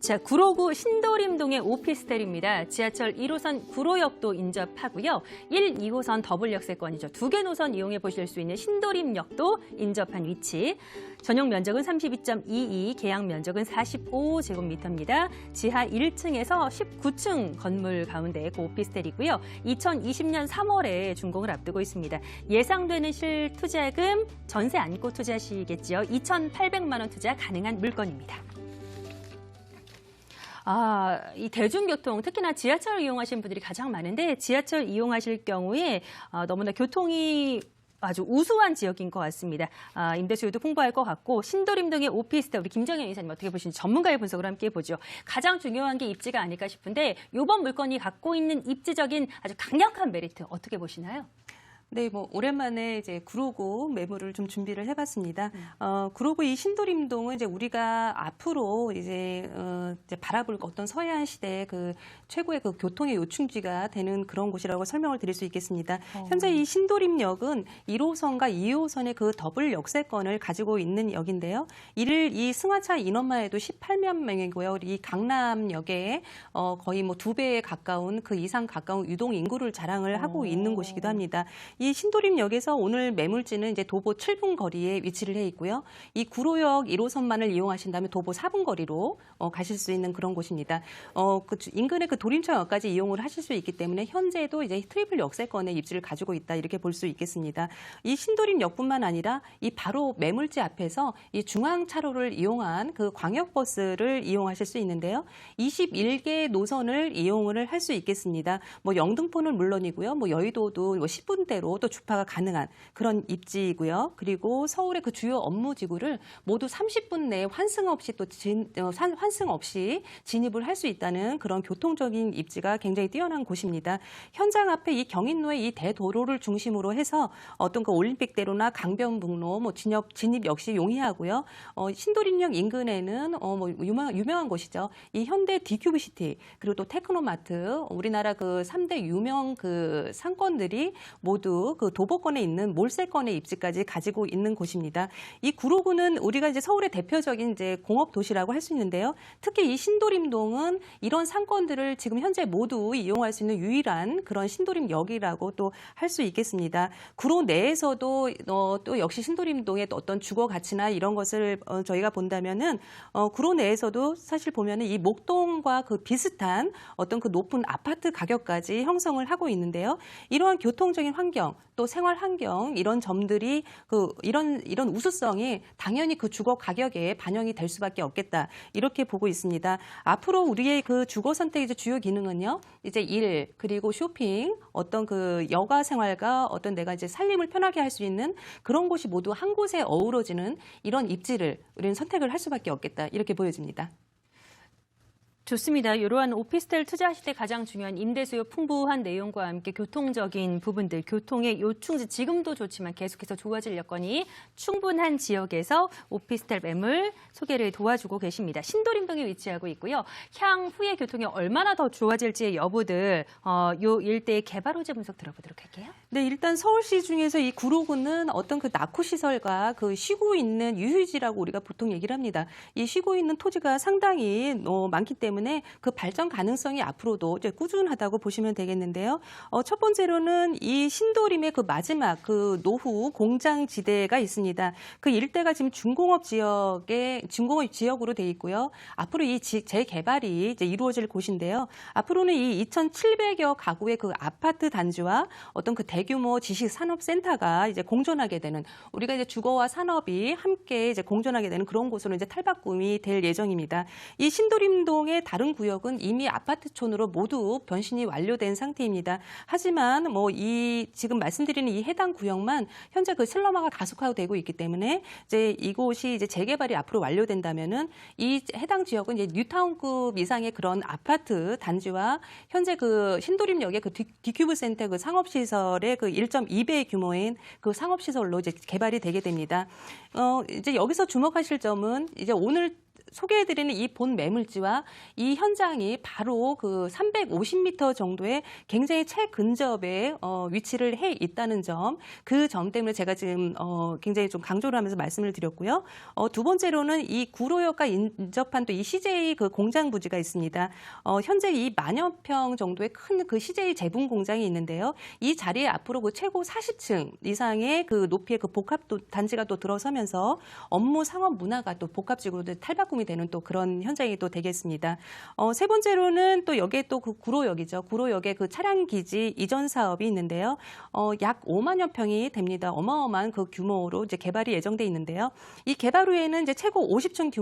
자, 구로구 신도림동의 오피스텔입니다. 지하철 1호선 구로역도 인접하고요. 1, 2호선 더블 역세권이죠. 두 개 노선 이용해 보실 수 있는 신도림역도 인접한 위치. 전용 면적은 32.22, 계약 면적은 45제곱미터입니다. 지하 1층에서 19층 건물 가운데 그 오피스텔이고요. 2020년 3월에 준공을 앞두고 있습니다. 예상되는 실투자금 전세 안고 투자하시겠죠. 2,800만 원 투자 가능한 물건입니다. 이 대중교통, 특히나 지하철을 이용하시는 분들이 가장 많은데 지하철 이용하실 경우에 너무나 교통이 아주 우수한 지역인 것 같습니다. 임대 수요도 풍부할 것 같고 신도림동의 오피스텔 우리 김정현 이사님 어떻게 보시는지 전문가의 분석을 함께 해보죠. 가장 중요한 게 입지가 아닐까 싶은데 이번 물건이 갖고 있는 입지적인 아주 강력한 메리트 어떻게 보시나요? 네, 오랜만에 이제 구로구 매물을 좀 준비를 해봤습니다. 구로구 이 신도림동은 이제 우리가 앞으로 이제 바라볼 어떤 서해안 시대의 그 최고의 그 교통의 요충지가 되는 그런 곳이라고 설명을 드릴 수 있겠습니다. 현재 이 신도림역은 1호선과 2호선의 그 더블 역세권을 가지고 있는 역인데요. 이 승하차 인원만 해도 18만 명이고요. 이 강남역에 거의 2배에 가까운 그 이상 가까운 유동 인구를 자랑을 하고 있는 곳이기도 합니다. 이 신도림역에서 오늘 매물지는 이제 도보 7분 거리에 위치를 해 있고요. 이 구로역 1호선만을 이용하신다면 도보 4분 거리로 가실 수 있는 그런 곳입니다. 인근의 그 도림천역까지 이용을 하실 수 있기 때문에 현재도 이제 트리플 역세권의 입지를 가지고 있다 이렇게 볼 수 있겠습니다. 이 신도림역뿐만 아니라 이 바로 매물지 앞에서 이 중앙차로를 이용한 그 광역버스를 이용하실 수 있는데요. 21개 노선을 이용을 할 수 있겠습니다. 영등포는 물론이고요. 여의도도 10분대로 또 주파가 가능한 그런 입지이고요. 그리고 서울의 그 주요 업무지구를 모두 30분 내에 환승 없이 진입을 할 수 있다는 그런 교통적인 입지가 굉장히 뛰어난 곳입니다. 현장 앞에 이 경인로의 이 대도로를 중심으로 해서 어떤 그 올림픽대로나 강변북로 진입 역시 용이하고요. 신도림역 인근에는 유명한 곳이죠. 이 현대 디큐브시티 그리고 또 테크노마트 우리나라 그 3대 유명 그 상권들이 모두 그 도보권에 있는 몰세권의 입지까지 가지고 있는 곳입니다. 이 구로구는 우리가 이제 서울의 대표적인 이제 공업 도시라고 할 수 있는데요. 특히 이 신도림동은 이런 상권들을 지금 현재 모두 이용할 수 있는 유일한 그런 신도림역이라고 또 할 수 있겠습니다. 구로 내에서도 또 역시 신도림동의 어떤 주거 가치나 이런 것을 저희가 본다면은 구로 내에서도 사실 보면은 이 목동과 그 비슷한 어떤 그 높은 아파트 가격까지 형성을 하고 있는데요. 이러한 교통적인 환경 또 생활 환경 이런 점들이 이런 우수성이 당연히 그 주거 가격에 반영이 될 수밖에 없겠다 이렇게 보고 있습니다. 앞으로 우리의 그 주거 선택의 주요 기능은요 이제 일 그리고 쇼핑 어떤 그 여가 생활과 어떤 내가 이제 살림을 편하게 할 수 있는 그런 곳이 모두 한 곳에 어우러지는 이런 입지를 우리는 선택을 할 수밖에 없겠다 이렇게 보여집니다. 좋습니다. 이러한 오피스텔 투자하실 때 가장 중요한 임대 수요 풍부한 내용과 함께 교통적인 부분들, 교통의 요충지 지금도 좋지만 계속해서 좋아질 여건이 충분한 지역에서 오피스텔 매물 소개를 도와주고 계십니다. 신도림동에 위치하고 있고요. 향후에 교통이 얼마나 더 좋아질지의 여부들 요 일대의 개발 호재 분석 들어보도록 할게요. 네, 일단 서울시 중에서 이 구로구는 어떤 그 낙후시설과 그 쉬고 있는 유휴지라고 우리가 보통 얘기를 합니다. 이 쉬고 있는 토지가 상당히 많기 때문에 그 발전 가능성이 앞으로도 이제 꾸준하다고 보시면 되겠는데요. 첫 번째로는 이 신도림의 그 마지막 그 노후 공장지대가 있습니다. 그 일대가 지금 중공업 지역으로 돼 있고요. 앞으로 이 재개발이 이제 이루어질 곳인데요. 앞으로는 이 2,700여 가구의 그 아파트 단지와 어떤 그 대규모 지식산업센터가 이제 공존하게 되는 우리가 이제 주거와 산업이 함께 이제 공존하게 되는 그런 곳으로 이제 탈바꿈이 될 예정입니다. 이 신도림동의 다른 구역은 이미 아파트촌으로 모두 변신이 완료된 상태입니다. 하지만 이 지금 말씀드리는 이 해당 구역만 현재 그 슬럼화가 가속화되고 있기 때문에 이제 이곳이 이제 재개발이 앞으로 완료된다면은 이 해당 지역은 이제 뉴타운급 이상의 그런 아파트 단지와 현재 그 신도림역의 그 디큐브 센터 그 상업시설의 그 1.2배 규모인 그 상업시설로 이제 개발이 되게 됩니다. 이제 여기서 주목하실 점은 이제 오늘 소개해드리는 이 본 매물지와 이 현장이 바로 그 350m 정도의 굉장히 최근접에 위치를 해 있다는 점, 그 점 때문에 제가 지금 굉장히 좀 강조를 하면서 말씀을 드렸고요. 두 번째로는 이 구로역과 인접한 또 이 CJ 그 공장 부지가 있습니다. 현재 이 만여 평 정도의 큰 그 CJ 제분 공장이 있는데요. 이 자리에 앞으로 그 최고 40층 이상의 그 높이의 그 복합 단지가 또 들어서면서 업무 상업 문화가 또 복합적으로 탈바꿈이 되는 또 그런 현장이 또 되겠습니다. 세 번째로는 또 여기에 또 그 구로역이죠. 구로역에 그 차량 기지 이전 사업이 있는데요. 약 5만여 평이 됩니다. 어마어마한 그 규모로 이제 개발이 예정돼 있는데요. 이 개발 후에는 이제 최고 50층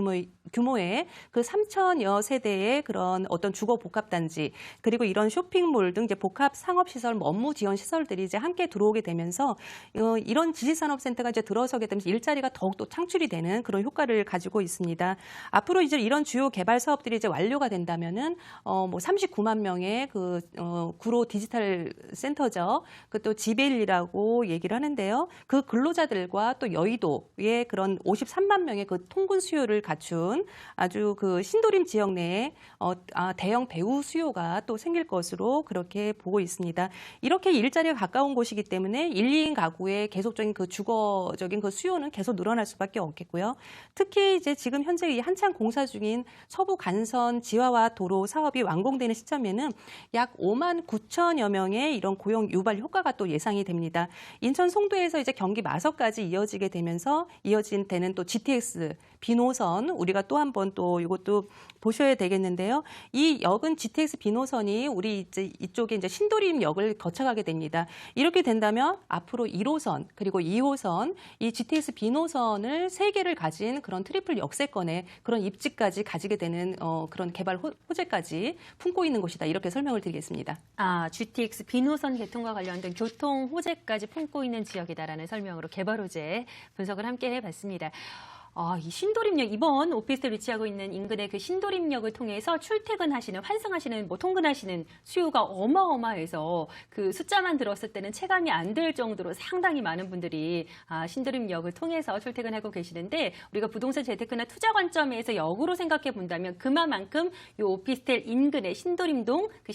규모의 그 3천여 세대의 그런 어떤 주거 복합 단지, 그리고 이런 쇼핑몰 등 이제 복합 상업 시설, 업무 지원 시설들이 이제 함께 들어오게 되면서 이런 지식산업센터가 이제 들어서게 되면서 일자리가 더욱더 창출이 되는 그런 효과를 가지고 있습니다. 앞으로 이제 이런 주요 개발 사업들이 이제 완료가 된다면은 뭐 39만 명의 그 구로 디지털 센터죠. 그 또 지벨이라고 얘기를 하는데요. 그 근로자들과 또 여의도의 그런 53만 명의 그 통근 수요를 갖춘 아주 그 신도림 지역 내에 대형 배후 수요가 또 생길 것으로 그렇게 보고 있습니다. 이렇게 일자리가 가까운 곳이기 때문에 1, 2인 가구의 계속적인 그 주거적인 그 수요는 계속 늘어날 수밖에 없겠고요. 특히 이제 지금 현재 이 한창 공사 중인 서부 간선 지하화 도로 사업이 완공되는 시점에는 약 5만 9천여 명의 이런 고용 유발 효과가 또 예상이 됩니다. 인천 송도에서 이제 경기 마석까지 이어지게 되면서 되는 또 GTX 비노선, 우리가 또 한 번 또 이것도 보셔야 되겠는데요. 이 역은 GTX 비노선이 우리 이제 이쪽에 이제 신도림역을 거쳐가게 됩니다. 이렇게 된다면 앞으로 1호선 그리고 2호선 이 GTX 비노선을 3개를 가진 그런 트리플 역세권의 그런 입지까지 가지게 되는 그런 개발 호재까지 품고 있는 곳이다. 이렇게 설명을 드리겠습니다. GTX 비노선 개통과 관련된 교통 호재까지 품고 있는 지역이다라는 설명으로 개발 호재 분석을 함께 해봤습니다. 이 신도림역, 이번 오피스텔 위치하고 있는 인근의 그 신도림역을 통해서 출퇴근하시는, 환승하시는, 뭐 통근하시는 수요가 어마어마해서 그 숫자만 들었을 때는 체감이 안 될 정도로 상당히 많은 분들이 신도림역을 통해서 출퇴근하고 계시는데, 우리가 부동산 재테크나 투자 관점에서 역으로 생각해 본다면 그만큼 이 오피스텔 인근의 신도림동, 그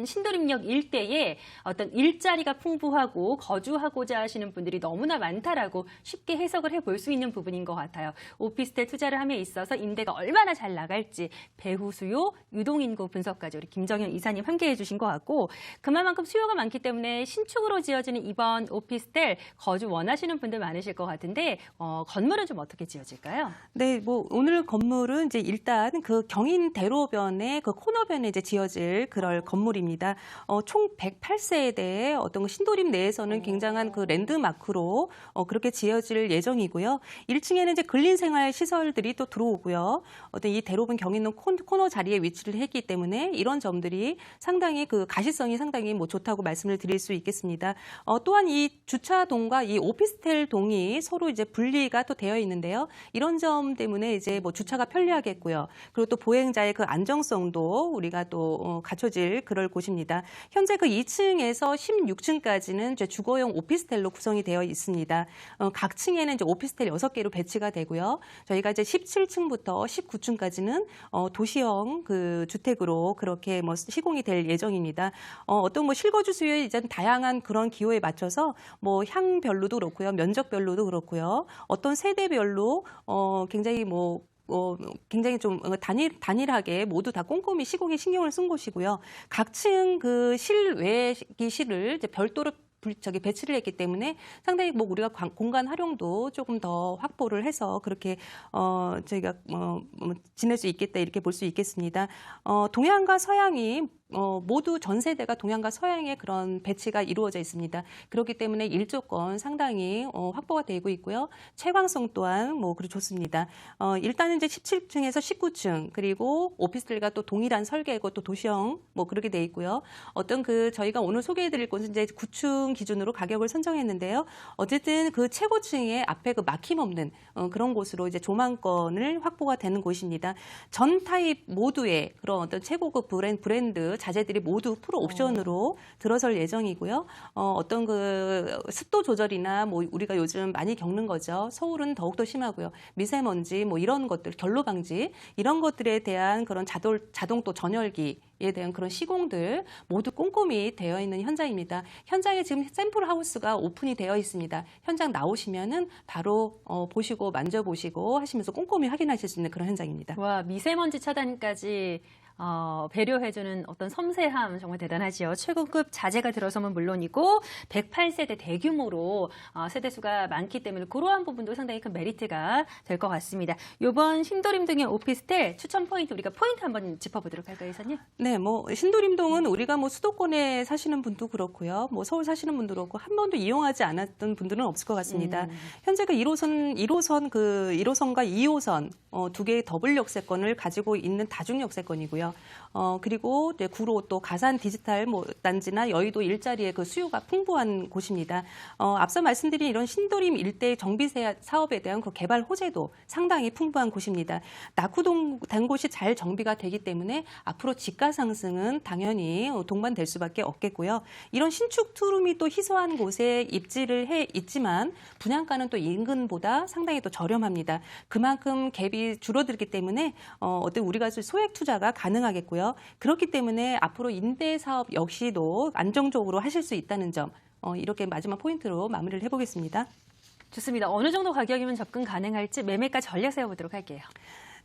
신도림역 일대에 어떤 일자리가 풍부하고 거주하고자 하시는 분들이 너무나 많다라고 쉽게 해석을 해볼 수 있는 부분인 것 같아요. 오피스텔 투자를 함에 있어서 임대가 얼마나 잘 나갈지 배후 수요, 유동인구 분석까지 우리 김정현 이사님 함께해 주신 것 같고, 그만큼 수요가 많기 때문에 신축으로 지어지는 이번 오피스텔 거주 원하시는 분들 많으실 것 같은데 건물은 좀 어떻게 지어질까요? 네, 뭐 오늘 건물은 이제 일단 그 경인 대로변의 그 코너변에 이제 지어질 그럴 건물입니다. 총 108세대의 어떤 신도림 내에서는 굉장한 그 랜드마크로 그렇게 지어질 예정이고요. 1층에는 이제 근린생활 시설들이 또 들어오고요. 어떤 이 대로변 경인동 코너 자리에 위치를 했기 때문에 이런 점들이 상당히 그 가시성이 상당히 뭐 좋다고 말씀을 드릴 수 있겠습니다. 또한 이 주차동과 이 오피스텔 동이 서로 이제 분리가 또 되어 있는데요. 이런 점 때문에 이제 뭐 주차가 편리하겠고요. 그리고 또 보행자의 그 안정성도 우리가 또 갖춰질 그럴 곳입니다. 현재 그 2층에서 16층까지는 이제 주거용 오피스텔로 구성이 되어 있습니다. 각 층에는 이제 오피스텔 6개로 배치가 되고요. 저희가 이제 17층부터 19층까지는 도시형 그 주택으로 그렇게 뭐 시공이 될 예정입니다. 어떤 뭐 실거주 수요에 이제 다양한 그런 기호에 맞춰서 뭐 향별로도 그렇고요, 면적별로도 그렇고요, 어떤 세대별로 굉장히 굉장히 좀 단일하게 모두 다 꼼꼼히 시공에 신경을 쓴 곳이고요. 각층 그 실외기실을 이제 별도로 배치를 했기 때문에 상당히 뭐 우리가 공간 활용도 조금 더 확보를 해서 그렇게 저희가 지낼 수 있겠다 이렇게 볼 수 있겠습니다. 동양과 서양이 모두 전 세대가 동양과 서양의 그런 배치가 이루어져 있습니다. 그렇기 때문에 일조권 상당히 확보가 되고 있고요. 채광성 또한 뭐 그리 좋습니다. 일단은 이제 17층에서 19층 그리고 오피스텔과 또 동일한 설계고 또 도시형 뭐 그렇게 돼 있고요. 어떤 그 저희가 오늘 소개해드릴 곳은 이제 9층 기준으로 가격을 선정했는데요. 어쨌든 그 최고층에 앞에 그 막힘없는 그런 곳으로 이제 조망권을 확보가 되는 곳입니다. 전 타입 모두의 그런 어떤 최고급 브랜드 자재들이 모두 풀 옵션으로 들어설 예정이고요. 어떤 그 습도 조절이나 뭐 우리가 요즘 많이 겪는 거죠. 서울은 더욱더 심하고요. 미세먼지 뭐 이런 것들, 결로 방지 이런 것들에 대한 그런 자동도 전열기에 대한 그런 시공들 모두 꼼꼼히 되어 있는 현장입니다. 현장에 지금 샘플 하우스가 오픈이 되어 있습니다. 현장 나오시면은 바로 보시고 만져보시고 하시면서 꼼꼼히 확인하실 수 있는 그런 현장입니다. 와, 미세먼지 차단까지 배려해주는 어떤 섬세함 정말 대단하지요. 최고급 자재가 들어서면 물론이고 108세대 대규모로 세대수가 많기 때문에 그러한 부분도 상당히 큰 메리트가 될 것 같습니다. 이번 신도림동의 오피스텔 추천 포인트 우리가 포인트 한번 짚어보도록 할까요, 이사님? 네, 뭐 신도림동은 우리가 뭐 수도권에 사시는 분도 그렇고요, 뭐 서울 사시는 분도 그렇고 한 번도 이용하지 않았던 분들은 없을 것 같습니다. 현재 그 1호선과 2호선 두 개의 더블 역세권을 가지고 있는 다중 역세권이고요. 그리고 이제 구로 또 가산 디지털 단지나 여의도 일자리의 그 수요가 풍부한 곳입니다. 앞서 말씀드린 이런 신도림 일대 정비 사업에 대한 그 개발 호재도 상당히 풍부한 곳입니다. 낙후된 곳이 잘 정비가 되기 때문에 앞으로 집가 상승은 당연히 동반될 수밖에 없겠고요. 이런 신축 투룸이 또 희소한 곳에 입지를 해 있지만 분양가는 또 인근보다 상당히 또 저렴합니다. 그만큼 갭이 줄어들기 때문에 어떤 우리가 소액 투자가 가능하겠고요. 그렇기 때문에 앞으로 임대 사업 역시도 안정적으로 하실 수 있다는 점 이렇게 마지막 포인트로 마무리를 해보겠습니다. 좋습니다. 어느 정도 가격이면 접근 가능할지 매매가 전략 세워보도록 할게요.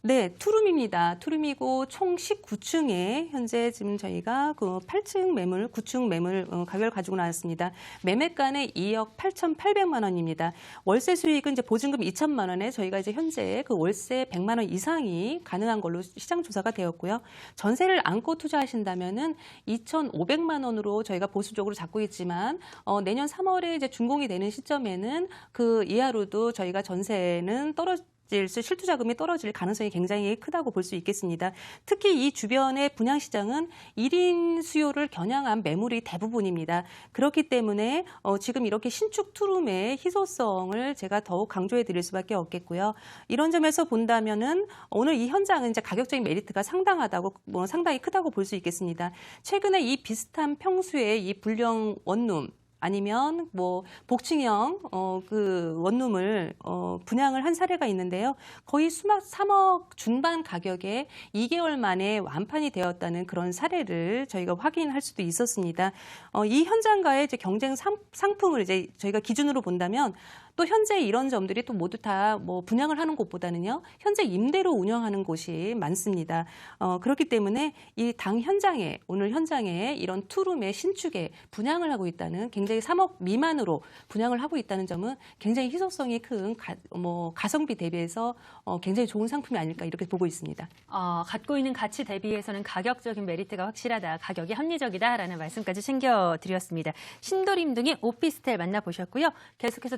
네, 투룸입니다. 투룸이고 총 19층에 현재 지금 저희가 그 8층 매물, 9층 매물 가격을 가지고 나왔습니다. 매매가는 2억 8,800만 원입니다. 월세 수익은 이제 보증금 2천만 원에 저희가 이제 현재 그 월세 100만 원 이상이 가능한 걸로 시장 조사가 되었고요. 전세를 안고 투자하신다면은 2,500만 원으로 저희가 보수적으로 잡고 있지만 내년 3월에 이제 준공이 되는 시점에는 그 이하로도 저희가 전세는 실투자금이 떨어질 가능성이 굉장히 크다고 볼 수 있겠습니다. 특히 이 주변의 분양시장은 1인 수요를 겨냥한 매물이 대부분입니다. 그렇기 때문에 지금 이렇게 신축 투룸의 희소성을 제가 더욱 강조해 드릴 수밖에 없겠고요. 이런 점에서 본다면은 오늘 이 현장은 이제 가격적인 메리트가 상당하다고 상당히 크다고 볼 수 있겠습니다. 최근에 이 비슷한 평수의 이 불량 원룸 아니면 뭐 복층형 그 원룸을 분양을 한 사례가 있는데요. 거의 3억 중반 가격에 2개월 만에 완판이 되었다는 그런 사례를 저희가 확인할 수도 있었습니다. 이 현장과의 이제 경쟁 상품을 이제 저희가 기준으로 본다면 또 현재 이런 점들이 또 모두 다 뭐 분양을 하는 곳보다는요, 현재 임대로 운영하는 곳이 많습니다. 그렇기 때문에 이 오늘 현장에 이런 투룸의 신축에 분양을 하고 있다는, 굉장히 3억 미만으로 분양을 하고 있다는 점은 굉장히 희소성이 큰 가성비 대비해서 굉장히 좋은 상품이 아닐까 이렇게 보고 있습니다. 갖고 있는 가치 대비해서는 가격적인 메리트가 확실하다, 가격이 합리적이다라는 말씀까지 챙겨드렸습니다. 신도림 등의 오피스텔 만나보셨고요. 계속해서